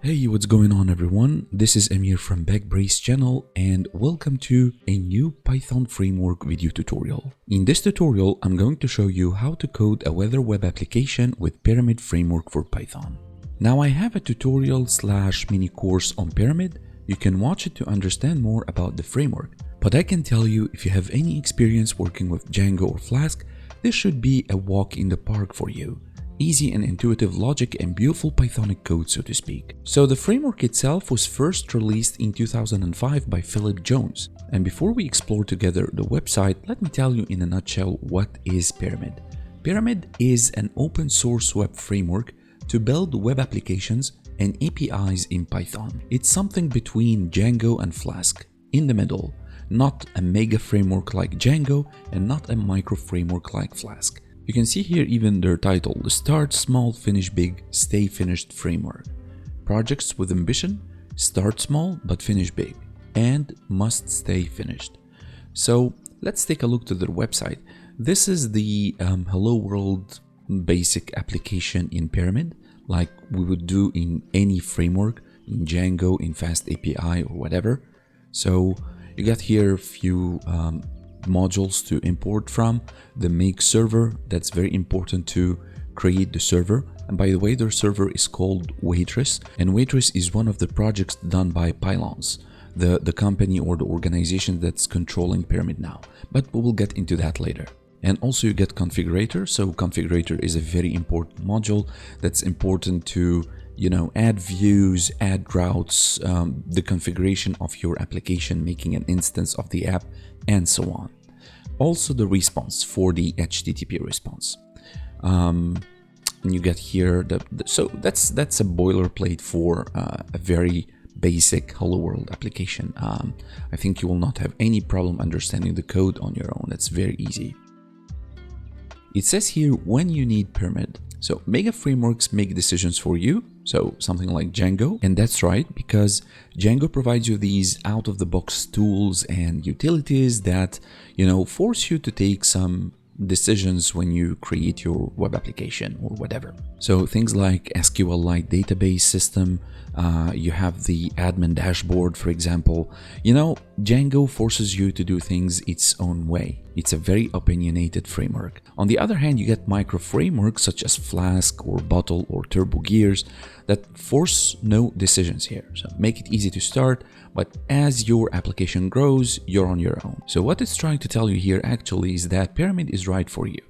Hey, what's going on everyone? This is Amir from Backbrace channel and welcome to a new Python framework video tutorial. In this tutorial, I'm going to show you how to code a weather web application with Pyramid framework for Python. Now I have a tutorial / mini course on Pyramid. You can watch it to understand more about the framework. But I can tell you, if you have any experience working with Django or Flask, this should be a walk in the park for you. Easy and intuitive logic and beautiful Pythonic code, so to speak. So the framework itself was first released in 2005 by Philip Jones. And before we explore together the website, let me tell you in a nutshell what is Pyramid. Pyramid is an open source web framework to build web applications and APIs in Python. It's something between Django and Flask, in the middle, not a mega framework like Django and not a micro framework like Flask. You can see here even their title, the Start Small, Finish Big, Stay Finished Framework. Projects with ambition, start small but finish big, and must stay finished. So let's take a look to their website. This is the Hello World basic application in Pyramid, like we would do in any framework, in Django, in Fast API or whatever. So you got here a few modules to import from, the make server, that's very important to create the server. And by the way, their server is called Waitress, and Waitress is one of the projects done by Pylons, the company or the organization that's controlling Pyramid now, but we will get into that later. And also you get configurator. So configurator is a very important module that's important to add views, add routes, the configuration of your application, making an instance of the app, and so on. Also the response for the HTTP response. And you get here, so that's a boilerplate for a very basic Hello World application. I think you will not have any problem understanding the code on your own. It's very easy. It says here when you need Pyramid. So mega frameworks make decisions for you, so something like Django, and that's right, because Django provides you these out-of-the-box tools and utilities that, force you to take some decisions when you create your web application or whatever. So things like SQLite database system, you have the admin dashboard, for example. Django forces you to do things its own way. It's a very opinionated framework. On the other hand, you get micro frameworks such as Flask or Bottle or Turbo Gears that force no decisions here. So make it easy to start, but as your application grows, you're on your own. So what it's trying to tell you here actually is that Pyramid is right for you.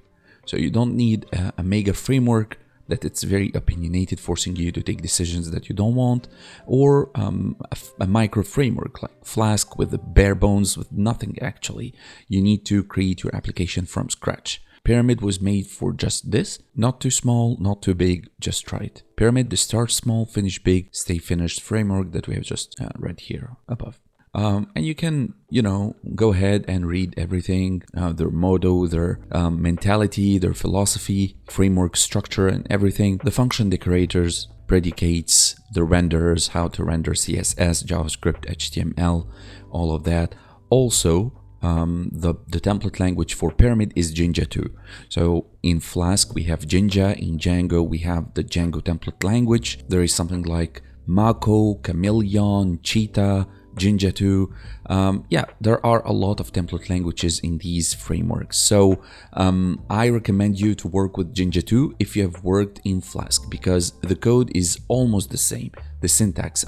So you don't need a mega framework that it's very opinionated, forcing you to take decisions that you don't want, or a micro framework like Flask with the bare bones, with nothing actually. You need to create your application from scratch. Pyramid was made for just this, not too small, not too big, just right. Pyramid, the start small, finish big, stay finished framework that we have just read here above. And you can, go ahead and read everything, their motto, their mentality, their philosophy, framework structure, and everything. The function decorators, predicates, the renders, how to render CSS, JavaScript, HTML, all of that. Also, the template language for Pyramid is Jinja 2. So in Flask, we have Jinja. In Django, we have the Django template language. There is something like Mako, Chameleon, Cheetah, Jinja 2. There are a lot of template languages in these frameworks. So I recommend you to work with Jinja 2 if you have worked in Flask, because the code is almost the same. The syntax,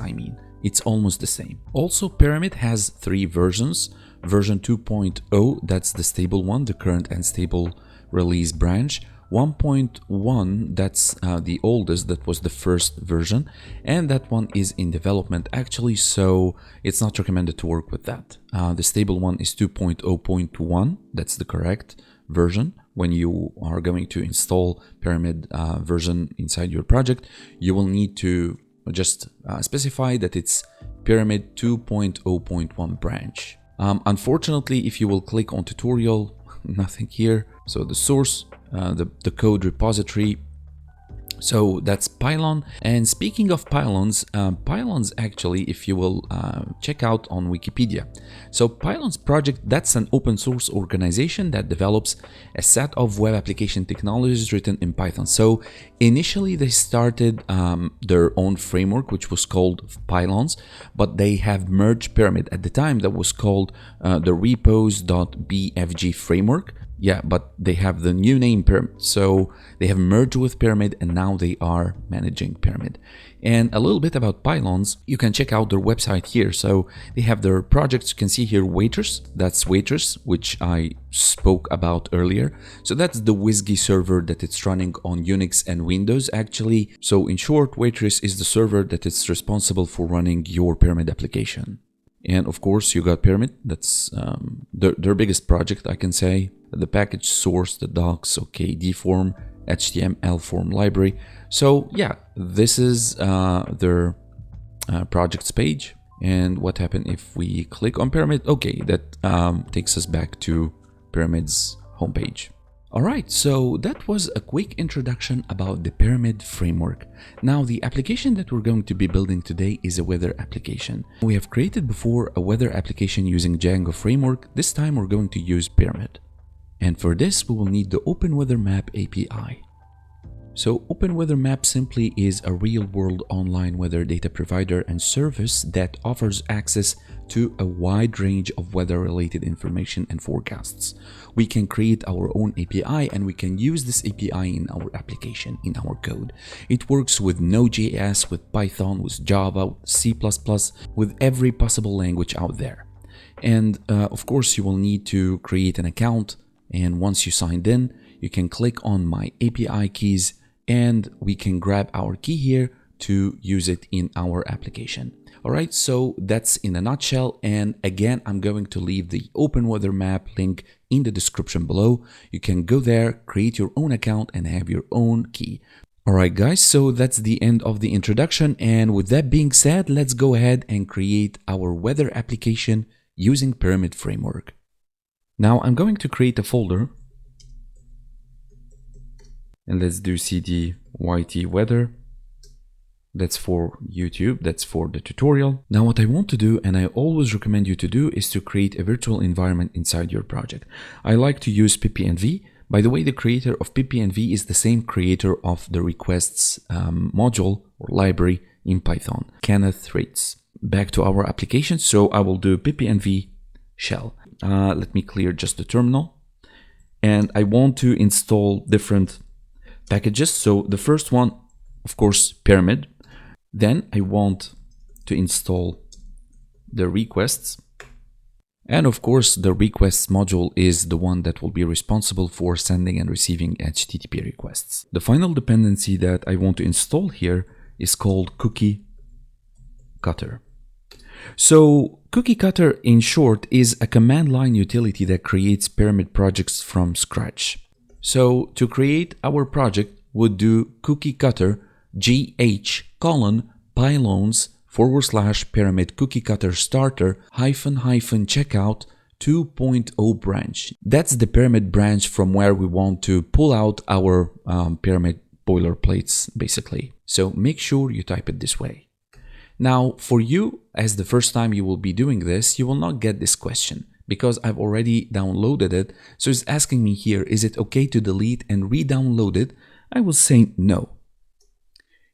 it's almost the same. Also, Pyramid has 3 versions. Version 2.0, that's the stable one, the current and stable release branch. 1.1, that's the oldest, that was the first version, and that one is in development actually, so it's not recommended to work with that. The stable one is 2.0.1, that's the correct version. When you are going to install Pyramid version inside your project, you will need to just specify that it's Pyramid 2.0.1 branch. Unfortunately, if you will click on tutorial, nothing here. So the source, the code repository, So that's Pylon. And speaking of pylons, pylons actually, if you will check out on Wikipedia. So Pylons project, that's an open source organization that develops a set of web application technologies written in Python. So initially they started their own framework, which was called Pylons, but they have merged Pyramid. At the time that was called the repos.bfg framework. Yeah, but they have the new name Pyramid. So they have merged with Pyramid and now they are managing Pyramid. And a little bit about Pylons, you can check out their website here. So they have their projects. You can see here Waitress, that's Waitress, which I spoke about earlier. So that's the WSGI server that it's running on Unix and Windows actually. So in short, Waitress is the server that is responsible for running your Pyramid application. And of course you got Pyramid, that's their biggest project, I can say. The package source, the docs, okay, dform, HTML form library. So yeah, this is their projects page. And what happened if we click on Pyramid? Okay, that takes us back to Pyramid's homepage. Alright, so that was a quick introduction about the Pyramid framework. Now the application that we're going to be building today is a weather application. We have created before a weather application using Django framework. This time we're going to use Pyramid. And for this we will need the OpenWeatherMap API. So OpenWeatherMap simply is a real-world online weather data provider and service that offers access to a wide range of weather-related information and forecasts. We can create our own API and we can use this API in our application, in our code. It works with Node.js, with Python, with Java, with C++, with every possible language out there. And of course you will need to create an account, and once you signed in, you can click on My API Keys and we can grab our key here to use it in our application. Alright, so that's in a nutshell, and again I'm going to leave the OpenWeatherMap link in the description below. You can go there, create your own account and have your own key. Alright guys, so that's the end of the introduction, and with that being said, let's go ahead and create our weather application using Pyramid framework. Now I'm going to create a folder. And let's do cd YT weather. That's for YouTube, that's for the tutorial. Now what I want to do, and I always recommend you to do, is to create a virtual environment inside your project. I like to use pipenv. By the way, the creator of pipenv is the same creator of the requests module or library in Python, Kenneth Rates. Back to our application, so I will do pipenv shell. Let me clear just the terminal. And I want to install different packages. So the first one, of course, Pyramid. Then I want to install the requests. And of course, the requests module is the one that will be responsible for sending and receiving HTTP requests. The final dependency that I want to install here is called Cookie Cutter. So Cookie Cutter, in short, is a command line utility that creates Pyramid projects from scratch. So to create our project, would do Cookie Cutter gh:/pylons /pyramid cookie cutter starter --checkout 2.0 branch. That's the Pyramid branch from where we want to pull out our Pyramid boilerplates, basically. So make sure you type it this way. Now, for you, as the first time you will be doing this, you will not get this question, because I've already downloaded it. So it's asking me here, is it okay to delete and re-download it? I will say no.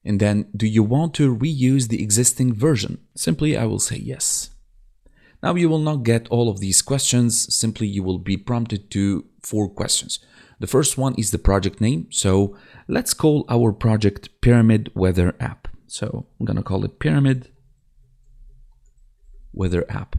And then, do you want to reuse the existing version? Simply, I will say yes. Now you will not get all of these questions. Simply, you will be prompted to 4 questions. The first one is the project name. So let's call our project Pyramid Weather App. So I'm gonna call it Pyramid Weather App.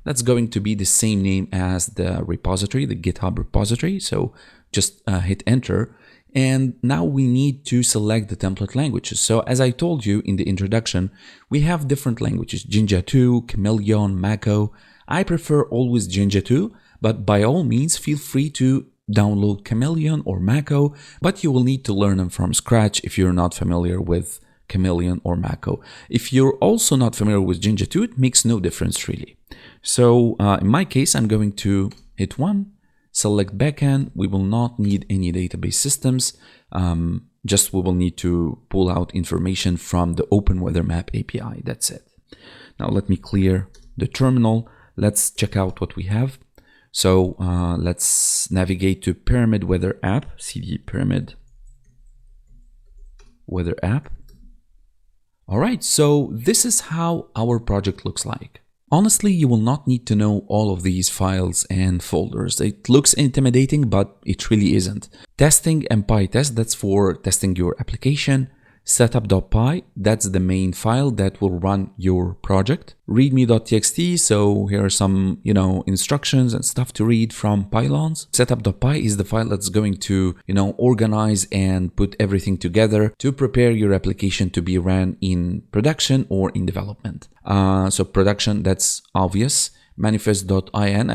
That's going to be the same name as the repository, the GitHub repository. So just hit enter. And now we need to select the template languages. So as I told you in the introduction, we have different languages, Jinja 2, Chameleon, Mako. I prefer always Jinja 2, but by all means feel free to download Chameleon or Mako, but you will need to learn them from scratch if you're not familiar with Chameleon or Mako. If you're also not familiar with Jinja 2, it makes no difference really. So in my case, I'm going to hit 1, select backend. We will not need any database systems. Just we will need to pull out information from the OpenWeatherMap API. That's it. Now let me clear the terminal. Let's check out what we have. So let's navigate to Pyramid Weather App, cd Pyramid Weather App. All right, so this is how our project looks like. Honestly, you will not need to know all of these files and folders. It looks intimidating, but it really isn't. Testing and PyTest, that's for testing your application. Setup.py, that's the main file that will run your project. Readme.txt, so here are some, instructions and stuff to read from pylons. Setup.py is the file that's going to, organize and put everything together to prepare your application to be ran in production or in development. So production, that's obvious. Manifest.in,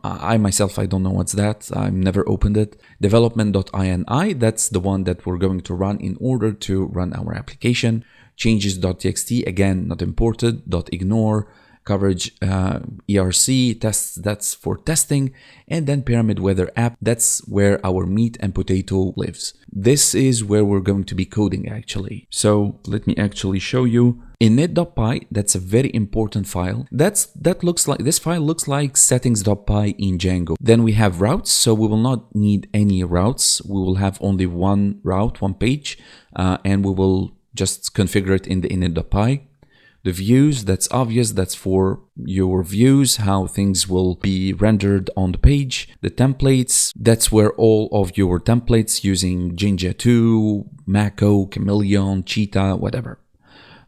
I myself, I don't know what's that. I've never opened it. Development.ini, that's the one that we're going to run in order to run our application. Changes.txt, again, not imported. .ignore, coverage, ERC, tests, that's for testing. And then Pyramid Weather App, that's where our meat and potato lives. This is where we're going to be coding actually. So let me actually show you. Init.py, that's a very important file. This file looks like settings.py in Django. Then we have routes, so we will not need any routes. We will have only one route, one page, and we will just configure it in the init.py. The views, that's obvious, that's for your views, how things will be rendered on the page. The templates, that's where all of your templates using Jinja 2, Mako, Chameleon, Cheetah, whatever.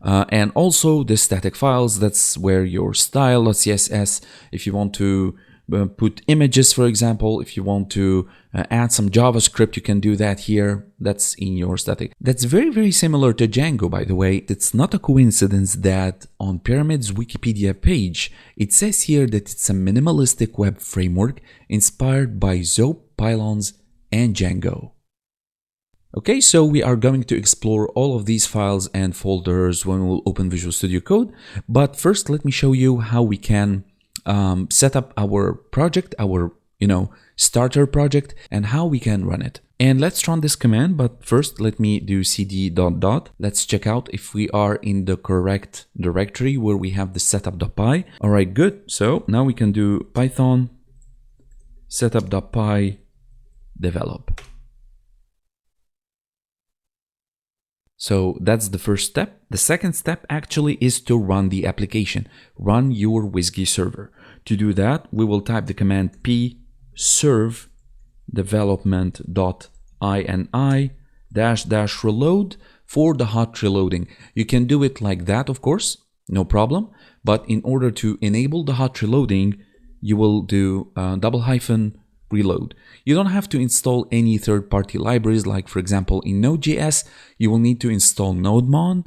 And also the static files, that's where your style.css, if you want to put images, for example, if you want to add some JavaScript, you can do that here. That's in your static. That's very, very similar to Django, by the way. It's not a coincidence that on Pyramid's Wikipedia page, it says here that it's a minimalistic web framework inspired by Zope, Pylons, and Django. Okay, so we are going to explore all of these files and folders when we'll open Visual Studio Code. But first, let me show you how we can set up our project, our starter project, and how we can run it. And let's run this command, but first let me do cd ... Let's check out if we are in the correct directory where we have the setup.py. All right, good. So now we can do Python setup.py develop. So that's the first step. The second step actually is to run the application, run your WSGI server. To do that, we will type the command pserv development.ini -reload for the hot reloading. You can do it like that, of course, no problem. But in order to enable the hot reloading, you will do --reload. You don't have to install any third-party libraries, like for example in Node.js, you will need to install NodeMon.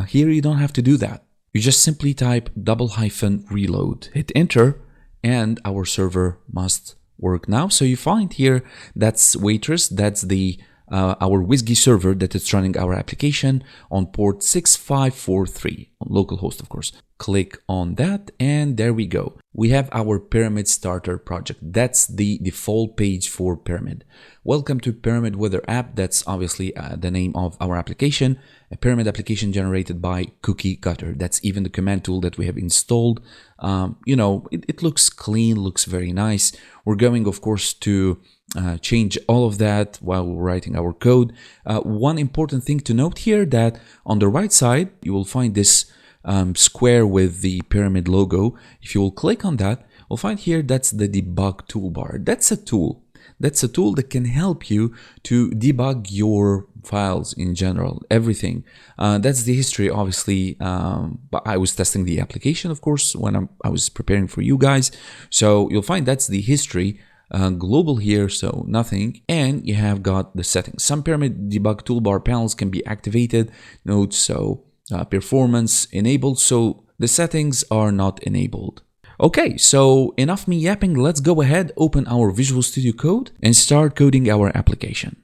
Here you don't have to do that. You just simply type --reload, hit enter, and our server must work now. So you find here that's Waitress, that's the our WSGI server that is running our application on port 6543 on localhost, of course. Click on that and there we go. We have our Pyramid starter project. That's the default page for Pyramid. Welcome to Pyramid Weather App. That's obviously the name of our application. A Pyramid application generated by Cookie Cutter. That's even the command tool that we have installed. It looks clean, looks very nice. We're going, of course, to change all of that while we're writing our code. One important thing to note here, that on the right side, you will find this square with the Pyramid logo. If you will click on that, we'll find here that's the debug toolbar. That's a tool. That's a tool that can help you to debug your files in general, everything. That's the history, obviously. But I was testing the application, of course, when I was preparing for you guys. So you'll find that's the history. Global here, so nothing, and you have got the settings. Some Pyramid debug toolbar panels can be activated, note, so performance enabled, so the settings are not enabled. Okay, so enough me yapping, let's go ahead, open our Visual Studio Code and start coding our application.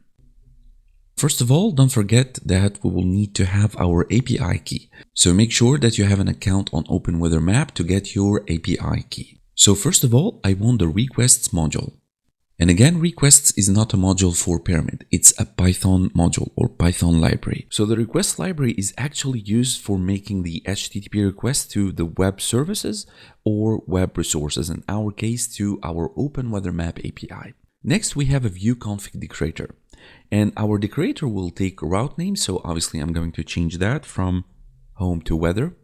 First of all, don't forget that we will need to have our API key. So make sure that you have an account on OpenWeatherMap to get your API key. So first of all, I want the requests module. And again, requests is not a module for Pyramid. It's a Python module or Python library. So the request library is actually used for making the HTTP request to the web services or web resources, in our case, to our OpenWeatherMap API. Next, we have a view config decorator. And our decorator will take route name. So obviously I'm going to change that from home to weather.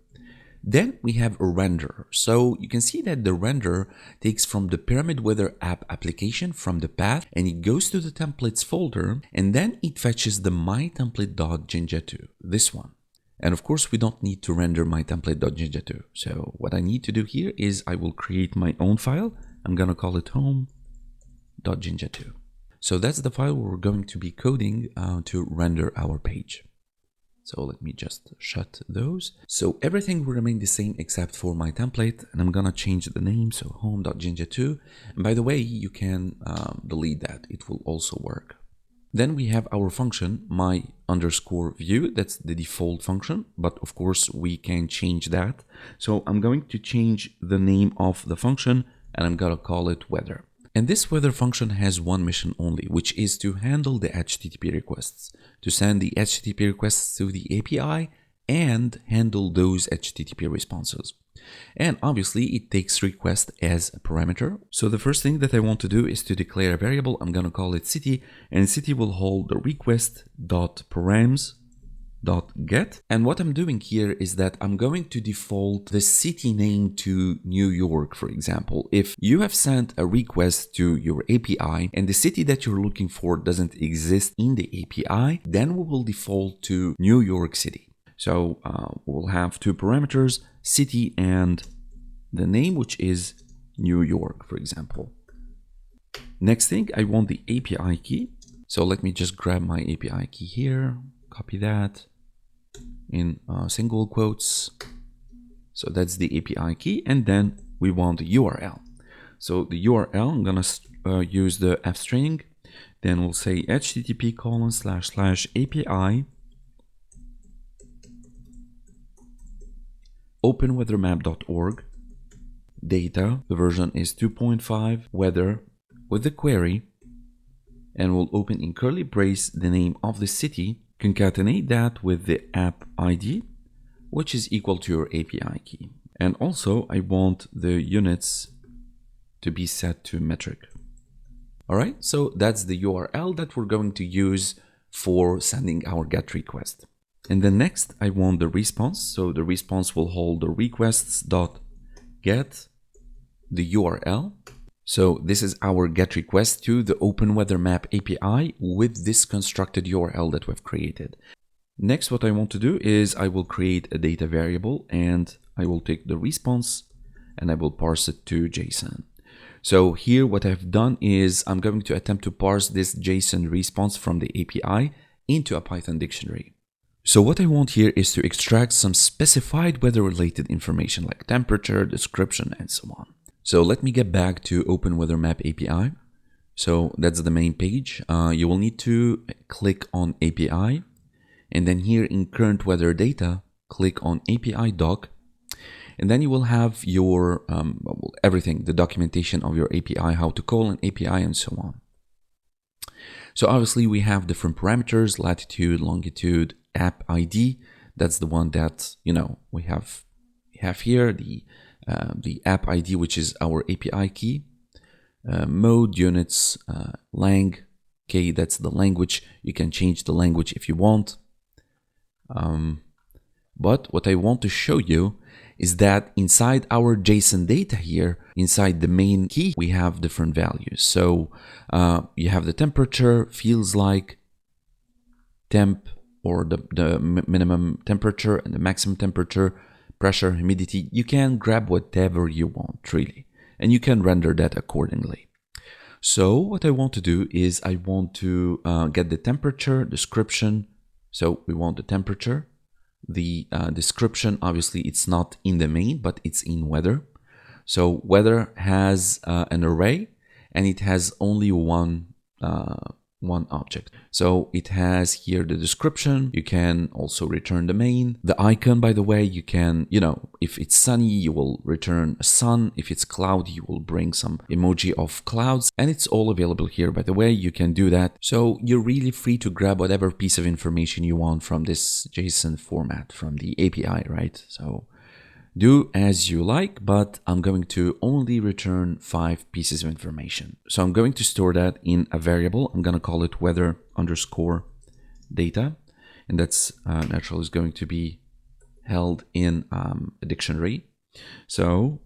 Then we have a renderer. So you can see that the renderer takes from the Pyramid Weather app application from the path, and it goes to the templates folder, and then it fetches the mytemplate.jinja2, this one. And of course, we don't need to render mytemplate.jinja2. So what I need to do here is I will create my own file. I'm going to call it home.jinja2. So that's the file we're going to be coding to render our page. So let me just shut those. So everything will remain the same except for my template, and I'm gonna change the name, so home.jinja2. And by the way, you can delete that, it will also work. Then we have our function, my_view, that's the default function, but of course we can change that. So I'm going to change the name of the function, and I'm gonna call it weather. And this weather function has one mission only, which is to handle the HTTP requests, to send the HTTP requests to the API and handle those HTTP responses. And obviously it takes request as a parameter. So the first thing that I want to do is to declare a variable. I'm going to call it city, and city will hold the request.params.get. And what I'm doing here is that I'm going to default the city name to New York, for example. If you have sent a request to your API and the city that you're looking for doesn't exist in the API, then we will default to New York City. So we'll have two parameters, city and the name, which is New York, for example. Next thing, I want the API key. So let me just grab my API key here, copy that in single quotes. So that's the API key, and then we want the URL. So the URL, I'm gonna use the f string, then we'll say http://API openweathermap.org data, the version is 2.5 weather with the query, and we'll open in curly brace the name of the city, concatenate that with the app ID, which is equal to your API key. And also I want the units to be set to metric. All right, so that's the URL that we're going to use for sending our GET request. And then next I want the response. So the response will hold the requests.get the URL. So this is our GET request to the OpenWeatherMap API with this constructed URL that we've created. Next, what I want to do is I will create a data variable, and I will take the response and I will parse it to JSON. So here what I've done is I'm going to attempt to parse this JSON response from the API into a Python dictionary. So what I want here is to extract some specified weather-related information like temperature, description, and so on. So let me get back to OpenWeatherMap API. So that's the main page. You will need to click on API, and then here in current weather data, click on API doc, and then you will have your everything, the documentation of your API, how to call an API, and so on. So obviously we have different parameters, latitude, longitude, app ID. That's the one that we have here, the app ID, which is our API key, mode, units, lang, okay, that's the language. You can change the language if you want. But what I want to show you is that inside our JSON data here, inside the main key, we have different values. So you have the temperature, feels like, temp, or the minimum temperature and the maximum temperature, pressure, humidity. You can grab whatever you want, really, and you can render that accordingly. So what I want to do is I want to get the temperature, description. So we want the temperature, the description. Obviously it's not in the main, but it's in weather. So weather has an array, and it has only one one object. So it has here the description. You can also return the main. The icon, by the way, you can, if it's sunny, you will return a sun. If it's cloudy, you will bring some emoji of clouds. And it's all available here, by the way. You can do that. So you're really free to grab whatever piece of information you want from this JSON format, from the API, right? So do as you like, but I'm going to only return 5 pieces of information. So I'm going to store that in a variable. I'm going to call it weather underscore data. And that's naturally is going to be held in a dictionary. So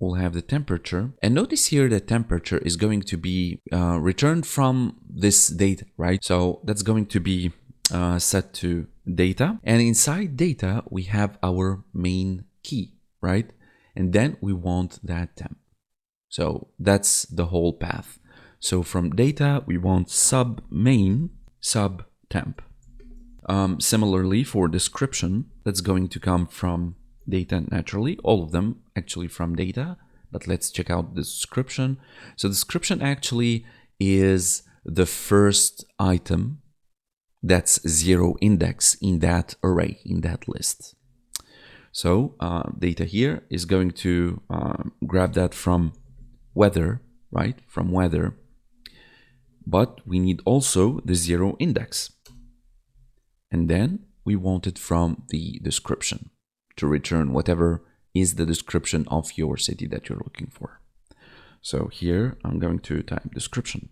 we'll have the temperature. And notice here that temperature is going to be returned from this data, right? So that's going to be set to data, and inside data we have our main key, right? And then we want that temp. So that's the whole path. So from data we want sub main sub temp. Similarly for description, that's going to come from data naturally, all of them actually from data, but let's check out the description. So description actually is the first item that's 0 index in that array, in that list. So data here is going to grab that from weather, right? From weather. But we need also the 0 index. And then we want it from the description to return whatever is the description of your city that you're looking for. So here I'm going to type description.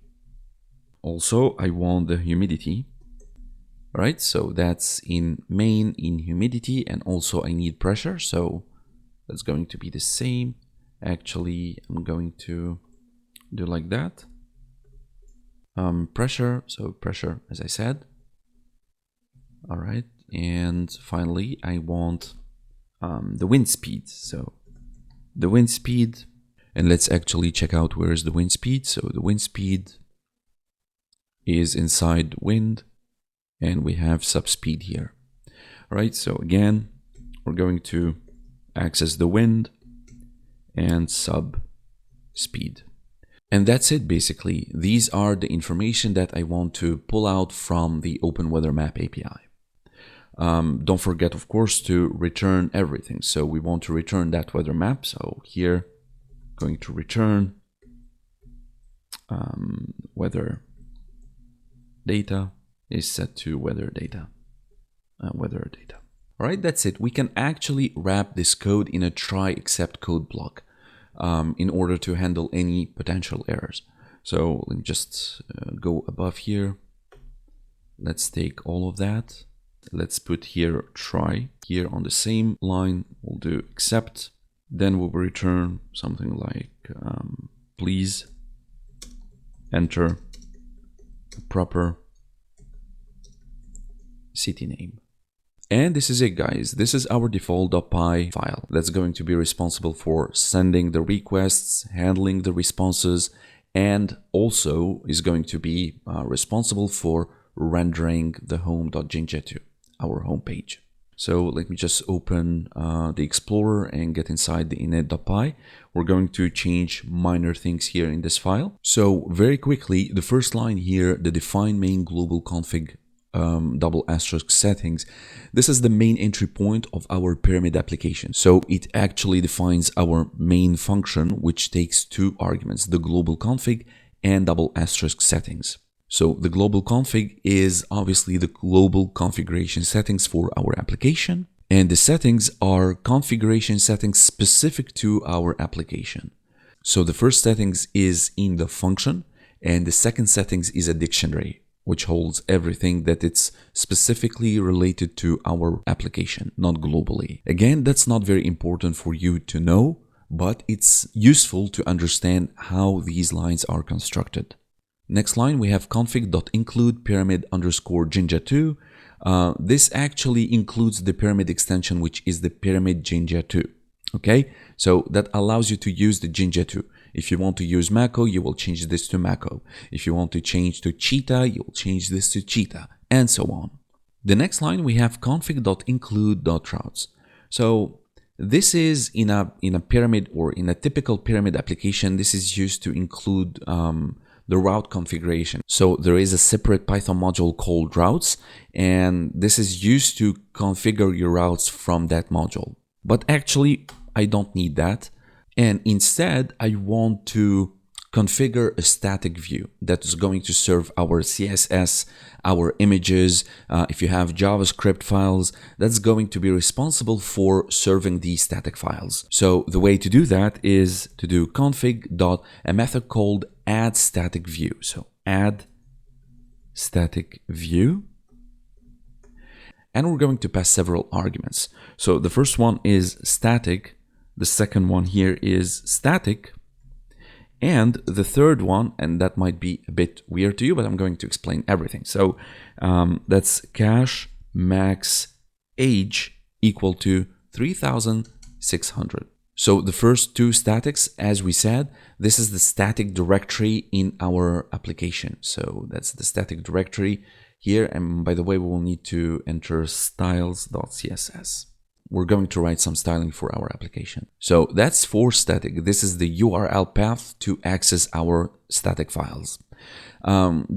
Also, I want the humidity. Right, so that's in main in humidity, and also I need pressure, so that's going to be the same. Actually, I'm going to do like that. Pressure, so pressure as I said. All right, and finally I want the wind speed. So the wind speed, and let's actually check out where is the wind speed. So the wind speed is inside wind. And we have subspeed here. All right, so again, we're going to access the wind and subspeed. And that's it basically. These are the information that I want to pull out from the Open Weather Map API. Don't forget, of course, to return everything. So we want to return that weather map. So here, going to return weather data is set to weather data. All right, that's it. We can actually wrap this code in a try except code block in order to handle any potential errors. So let me just go above here. Let's take all of that. Let's put here try. Here on the same line, we'll do except. Then we'll return something like please enter the proper city name. And this is it, guys. This is our default.py file that's going to be responsible for sending the requests, handling the responses, and also is going to be responsible for rendering the home.jinja2, our home page. So let me just open the Explorer and get inside the init.py. We're going to change minor things here in this file. So very quickly, the first line here, the define main global config double asterisk settings. This is the main entry point of our pyramid application. So it actually defines our main function, which takes 2 arguments, the global config and double asterisk settings. So the global config is obviously the global configuration settings for our application, and the settings are configuration settings specific to our application. So the first settings is in the function, and the second settings is a dictionary, which holds everything that it's specifically related to our application, not globally. Again, that's not very important for you to know, but it's useful to understand how these lines are constructed. Next line, we have config.include pyramid underscore jinja2. This actually includes the pyramid extension, which is the pyramid jinja2. Okay, so that allows you to use the jinja2. If you want to use Mako, you will change this to Mako. If you want to change to Cheetah, you'll change this to Cheetah, and so on. The next line, we have config.include.routes. So this is in a pyramid, or in a typical pyramid application, this is used to include the the route configuration. So there is a separate Python module called routes, and this is used to configure your routes from that module. But actually, I don't need that. And instead, I want to configure a static view that is going to serve our CSS, our images. If you have JavaScript files, that's going to be responsible for serving these static files. So the way to do that is to do a method called add static view. So add static view. And we're going to pass several arguments. So the first one is static. The second one here is static. And the third one, and that might be a bit weird to you, but I'm going to explain everything. So that's cache max age equal to 3600. So the first two statics, as we said, this is the static directory in our application. So that's the static directory here. And by the way, we will need to enter styles.css. We're going to write some styling for our application. So that's for static. This is the URL path to access our static files.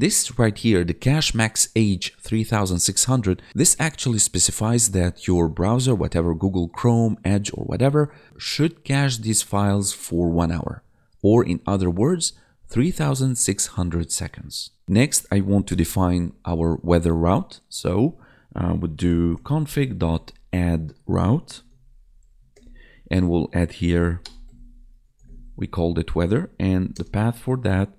This right here, the cache max age 3600, this actually specifies that your browser, whatever, Google Chrome, Edge, or whatever, should cache these files for 1 hour. Or in other words, 3600 seconds. Next, I want to define our weather route. So we'll do config.add route, and we'll add here, we called it weather, and the path for that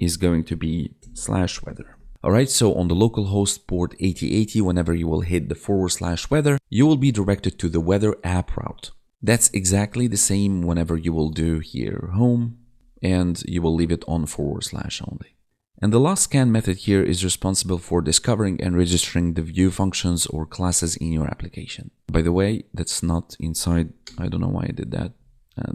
is going to be /weather. All right, so on the localhost port 8080, whenever you will hit the /weather, you will be directed to the weather app route. That's exactly the same whenever you will do here home, and you will leave it on / only. And the last scan method here is responsible for discovering and registering the view functions or classes in your application. By the way, that's not inside, I don't know why I did that.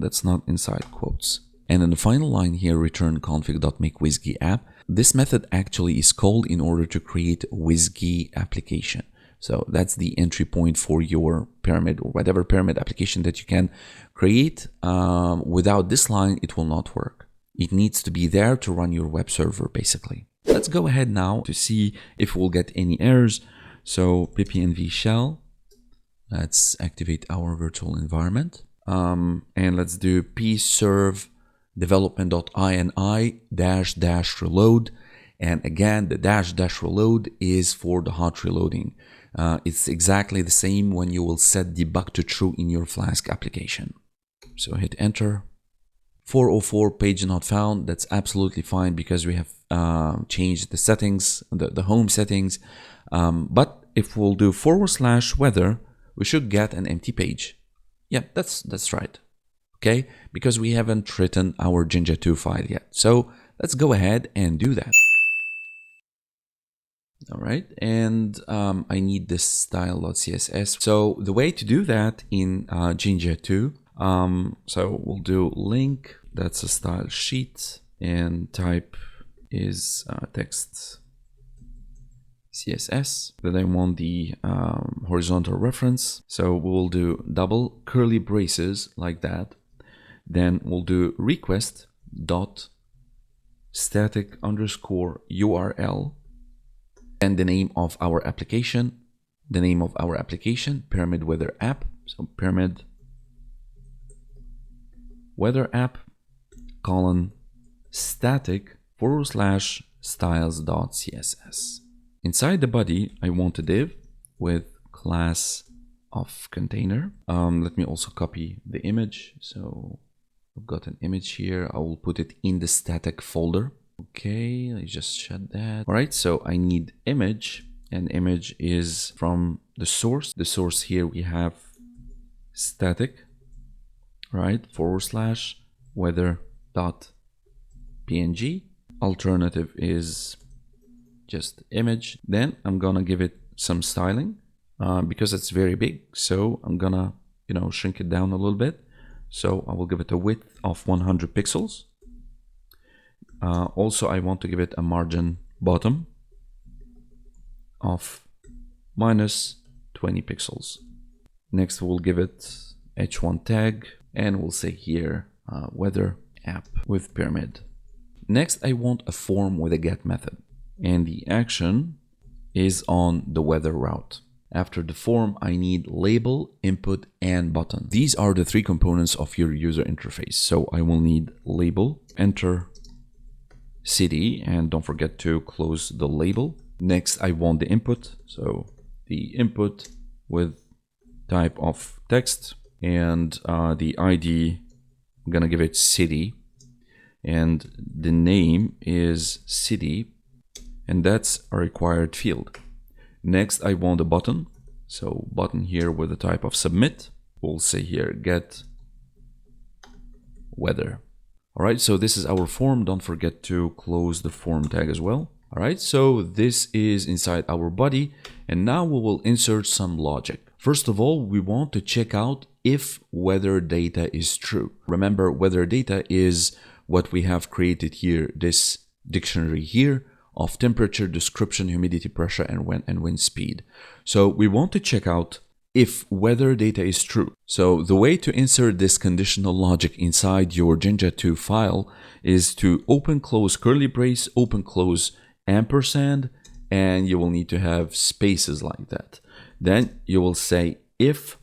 That's not inside quotes. And in the final line here, return config.makeWSGI app. This method actually is called in order to create a WSGI application. So that's the entry point for your pyramid or whatever pyramid application that you can create. Without this line, it will not work. It needs to be there to run your web server, basically. Let's go ahead now to see if we'll get any errors. So pipenv shell, let's activate our virtual environment. And let's do pserve development.ini --reload. And again, the --reload is for the hot reloading. It's exactly the same when you will set debug to true in your Flask application. So hit enter. 404 page not found. That's absolutely fine because we have changed the settings, the home settings. But if we'll do /weather, we should get an empty page. Yeah, that's right. Okay, because we haven't written our Jinja 2 file yet. So let's go ahead and do that. All right, and I need this style.css. So the way to do that in Jinja 2, so we'll do link, that's a style sheet, and type is text CSS. Then I want the horizontal reference. So we'll do double curly braces like that. Then we'll do request dot static underscore URL and the name of our application, pyramid weather app. So pyramid weather app colon static /styles.css. Inside the body, I want a div with class of container. Let me also copy the image. So I've got an image here. I will put it in the static folder. Okay, I just shut that. All right, so I need image, and image is from the source. The source here we have static, right? /weather.png. Alternative is just image. Then I'm gonna give it some styling because it's very big. So I'm gonna, shrink it down a little bit. So I will give it a width of 100 pixels. Also, I want to give it a margin bottom of -20 pixels. Next, we'll give it h1 tag, and we'll say here weather app with pyramid. Next, I want a form with a get method, and the action is on the weather route. After the form, I need label, input, and button. These are the three components of your user interface. So I will need label, enter city, and don't forget to close the label. Next, I want the input. So the input with type of text, and the ID, I'm gonna give it city, and the name is city, and that's a required field. Next, I want a button. So button here with the type of submit. We'll say here get weather. All right, so this is our form. Don't forget to close the form tag as well. All right, so this is inside our body, and now we will insert some logic. First of all, we want to check out if weather data is true. Remember, weather data is what we have created here, this dictionary here of temperature, description, humidity, pressure, and wind speed. So we want to check out if weather data is true. So the way to insert this conditional logic inside your Jinja 2 file is to open, close curly brace, open, close ampersand, and you will need to have spaces like that. Then you will say if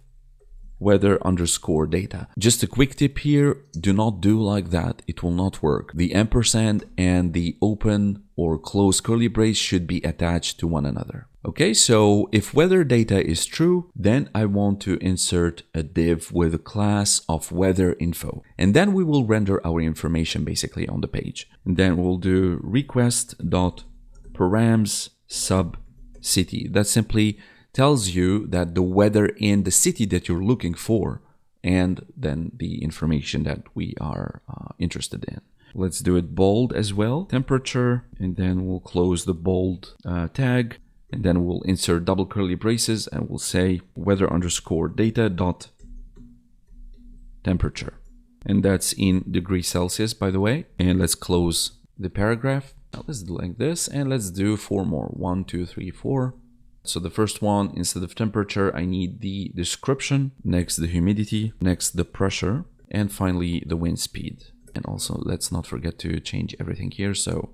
weather underscore data. Just a quick tip here, do not do like that, it will not work. The ampersand and the open or close curly brace should be attached to one another. Okay, so if weather data is true, then I want to insert a div with a class of weather info. And then we will render our information basically on the page. And then we'll do request.params sub city. That simply tells you that the weather in the city that you're looking for, and then the information that we are interested in. Let's do it bold as well, temperature, and then we'll close the bold tag, and then we'll insert double curly braces, and we'll say weather underscore data dot temperature. And that's in degrees Celsius, by the way. And let's close the paragraph. Now let's do like this, and let's do 4 more. 1, 2, 3, 4. So the first one, instead of temperature, I need the description, next the humidity, next the pressure, and finally the wind speed. And also let's not forget to change everything here. So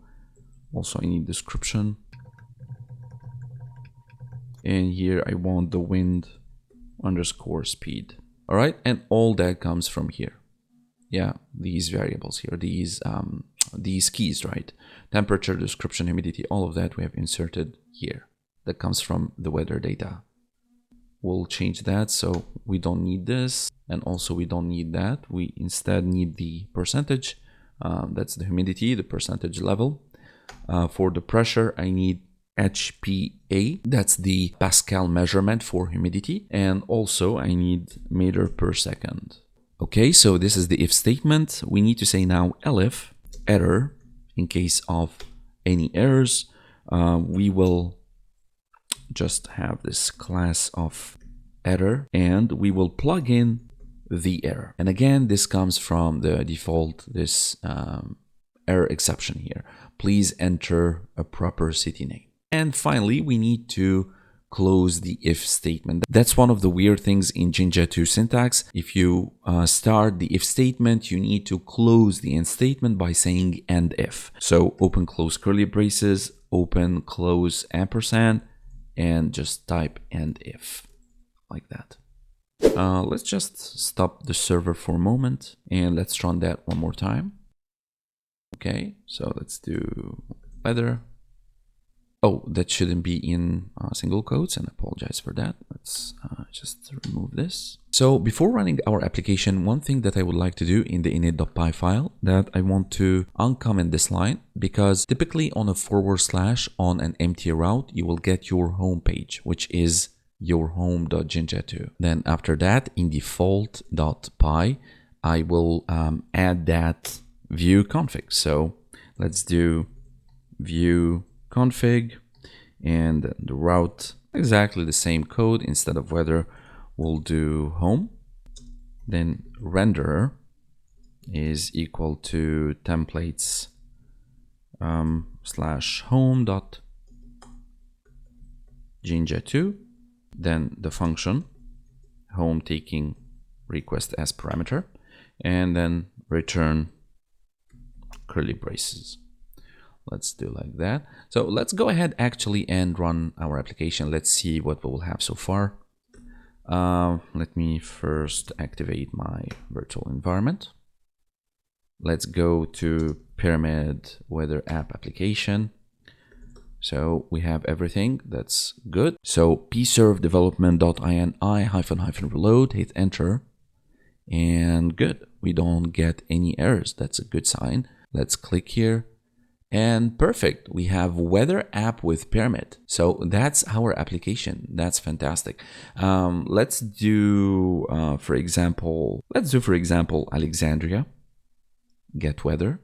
also I need description. And here I want the wind underscore speed. All right, and all that comes from here. Yeah, these variables here, these keys, right? Temperature, description, humidity, all of that we have inserted here. That comes from the weather data. We'll change that, so we don't need this, and also we don't need that. We instead need the percentage. That's the humidity, the percentage level. For the pressure, I need HPA. That's the Pascal measurement for humidity. And also I need meter per second. Okay, so this is the if statement. We need to say now elif error in case of any errors. We will just have this class of error, and we will plug in the error. And again, this comes from the default, this error exception here. Please enter a proper city name. And finally, we need to close the if statement. That's one of the weird things in Jinja 2 syntax. If you start the if statement, you need to close the end statement by saying end if. So open, close curly braces, open, close ampersand, and just type end if like that. Let's just stop the server for a moment and let's run that one more time. Okay, so let's do weather. Oh, that shouldn't be in single quotes, and I apologize for that. Let's just remove this. So before running our application, one thing that I would like to do in the init.py file, that I want to uncomment this line, because typically on a / on an empty route, you will get your home page, which is your home.jinja2. Then after that, in default.py, I will add that view config. So let's do view config, and the route exactly the same code. Instead of weather, we'll do home. Then renderer is equal to templates /home dot jinja2. Then the function home taking request as parameter, and then return curly braces. Let's do like that. So let's go ahead actually and run our application. Let's see what we will have so far. Let me first activate my virtual environment. Let's go to Pyramid Weather App application. So we have everything. That's good. So pserv development.ini-reload, hit enter, and good. We don't get any errors. That's a good sign. Let's click here. And perfect, we have weather app with Pyramid. So that's our application. That's fantastic. Let's do, for example, Alexandria, get weather.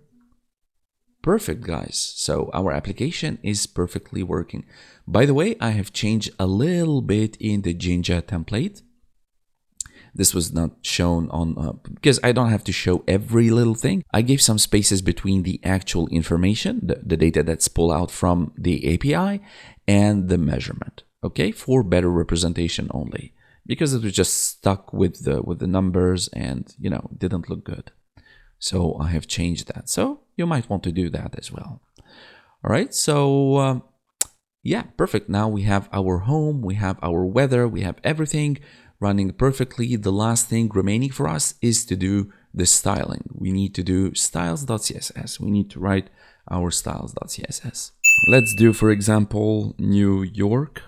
Perfect, guys. So our application is perfectly working. By the way, I have changed a little bit in the Jinja template. This was not shown on, because I don't have to show every little thing. I gave some spaces between the actual information, the data that's pulled out from the API, and the measurement, okay, for better representation only, because it was just stuck with the numbers and, you know, didn't look good. So I have changed that. So you might want to do that as well. All right, so yeah, perfect. Now we have our home, we have our weather, we have everything running perfectly. The last thing remaining for us is to do the styling. We need to do styles.css. We need to write our styles.css. Let's do, for example, New York,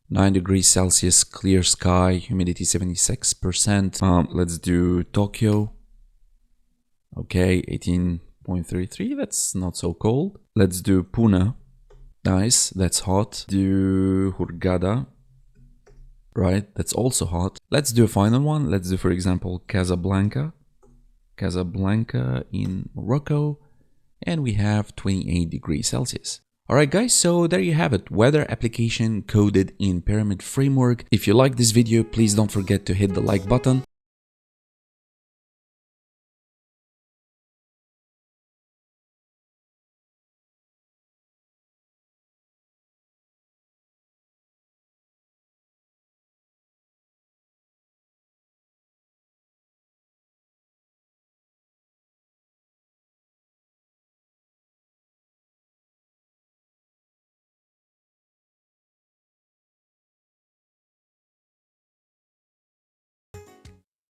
9 degrees Celsius, clear sky, humidity 76%. Let's do Tokyo. Okay, 18.33, that's not so cold. Let's do Pune. Nice, that's hot. Do Hurghada. Right, that's also hot. Let's do a final one. Let's do, for example, Casablanca in Morocco, and we have 28 degrees Celsius. All right, guys, so there you have it. Weather application coded in Pyramid framework. If you like this video, please don't forget to hit the like button.